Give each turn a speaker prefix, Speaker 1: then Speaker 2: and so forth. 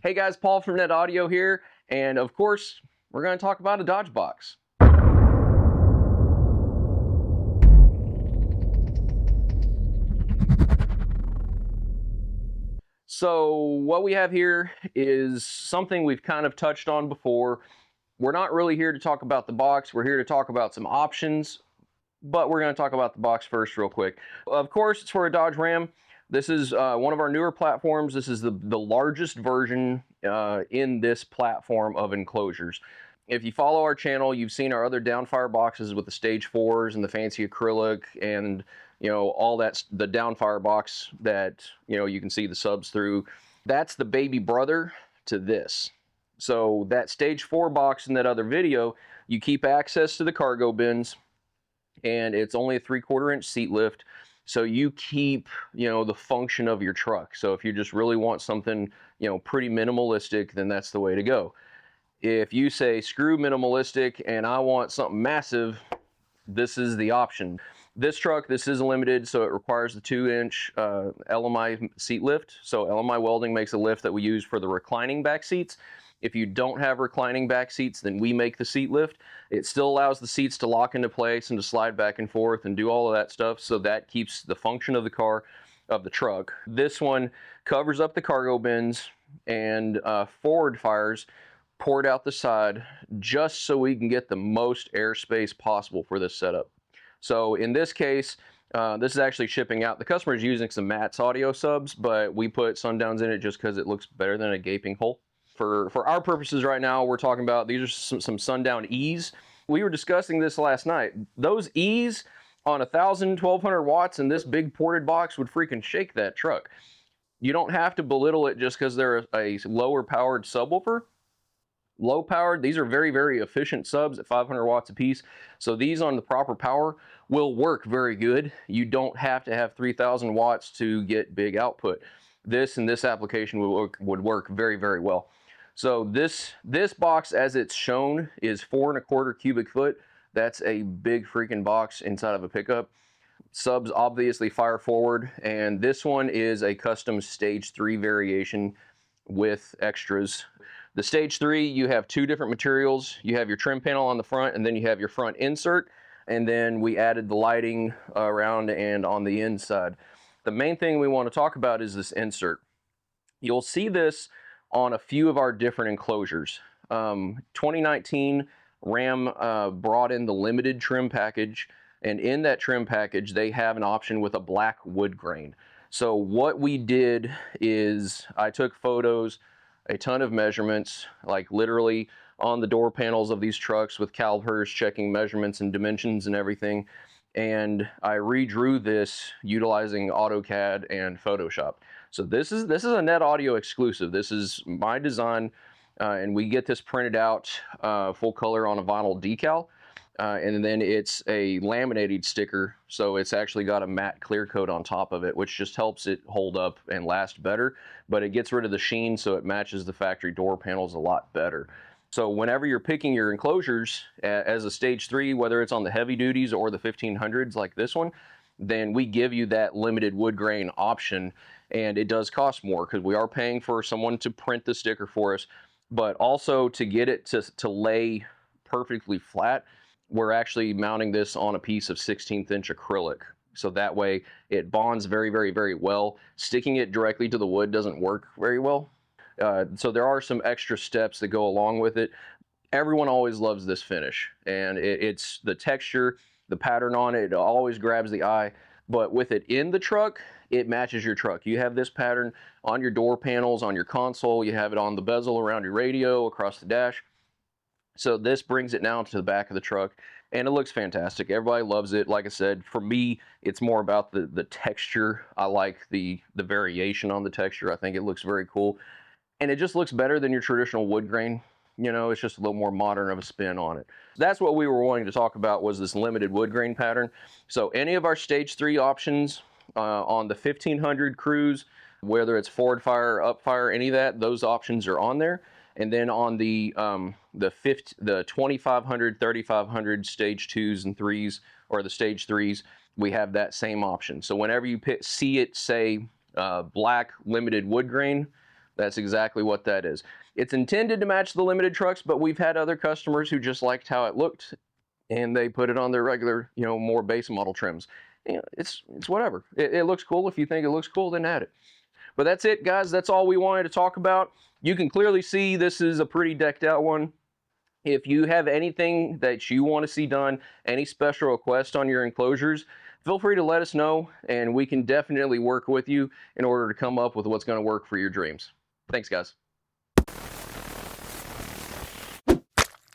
Speaker 1: Hey guys, Paul from Net Audio here, and of course, we're going to talk about a Dodge box. So what we have here is something we've kind of touched on before. We're not really here to talk about the box, we're here to talk about some options, but we're going to talk about the box first real quick. Of course, it's for a Dodge Ram. This is one of our newer platforms. This is the largest version in this platform of enclosures. If you follow our channel, you've seen our other downfire boxes with the stage 4s and the fancy acrylic and all that's the downfire box that you can see the subs through. That's the baby brother to this. So that stage 4 box in that other video, you keep access to the cargo bins, and it's only a 3/4 inch seat lift, so you keep the function of your truck. So if you just really want something pretty minimalistic, then that's the way to go. If you say screw minimalistic and I want something massive, this is the option. This truck, this is limited, so it requires the 2-inch LMI seat lift. So LMI Welding makes a lift that we use for the reclining back seats. If you don't have reclining back seats, then we make the seat lift. It still allows the seats to lock into place and to slide back and forth and do all of that stuff, so that keeps the function of the car, of the truck. This one covers up the cargo bins and forward fires poured out the side just so we can get the most airspace possible for this setup. So in this case, this is actually shipping out. The customer is using some Matt's audio subs, but we put Sundowns in it just because it looks better than a gaping hole. For our purposes right now, we're talking about, these are some Sundown E's. We were discussing this last night. Those E's on 1,000, 1,200 watts in this big ported box would freaking shake that truck. You don't have to belittle it just because they're a lower powered subwoofer. Low powered, these are very, very efficient subs at 500 watts a piece. So these on the proper power will work very good. You don't have to have 3,000 watts to get big output. This in this application would work very, very well. So this box, as it's shown, is 4¼ cubic foot. That's a big freaking box inside of a pickup. Subs obviously fire forward, and this one is a custom stage 3 variation with extras. The stage 3, you have 2 different materials. You have your trim panel on the front, and then you have your front insert, and then we added the lighting around and on the inside. The main thing we want to talk about is this insert. You'll see this on a few of our different enclosures. 2019 Ram brought in the limited trim package, and in that trim package they have an option with a black wood grain. So what we did is I took photos, a ton of measurements, like literally on the door panels of these trucks with calipers checking measurements and dimensions and everything, and I redrew this utilizing AutoCAD and Photoshop. So this is a Net Audio exclusive. This is my design, and we get this printed out full color on a vinyl decal, and then it's a laminated sticker, so it's actually got a matte clear coat on top of it, which just helps it hold up and last better, but it gets rid of the sheen, so it matches the factory door panels a lot better. So whenever you're picking your enclosures as a stage 3, whether it's on the heavy duties or the 1500s like this one, then we give you that limited wood grain option, and it does cost more because we are paying for someone to print the sticker for us, but also to get it to lay perfectly flat, we're actually mounting this on a piece of 16th inch acrylic. So that way it bonds very, very, very well. Sticking it directly to the wood doesn't work very well. So there are some extra steps that go along with it. Everyone always loves this finish, and it's the texture, the pattern on it, it always grabs the eye, but with it in the truck, it matches your truck. You have this pattern on your door panels, on your console, you have it on the bezel around your radio, across the dash. So this brings it down to the back of the truck, and it looks fantastic. Everybody loves it. Like I said, for me, it's more about the texture. I like the variation on the texture. I think it looks very cool, and it just looks better than your traditional wood grain. It's just a little more modern of a spin on it. That's what we were wanting to talk about, was this limited wood grain pattern. So any of our stage 3 options on the 1500 Cruise, whether it's forward fire, up fire, any of that, those options are on there. And then on the 2500, 3500 stage 2s and 3s, or the stage 3s, we have that same option. So whenever you see it say black limited wood grain, That's exactly what that is. It's intended to match the limited trucks, but we've had other customers who just liked how it looked and they put it on their regular, more base model trims. It's whatever. It looks cool. If you think it looks cool, then add it. But that's it, guys. That's all we wanted to talk about. You can clearly see this is a pretty decked out one. If you have anything that you want to see done, any special requests on your enclosures, feel free to let us know, and we can definitely work with you in order to come up with what's going to work for your dreams. Thanks, guys.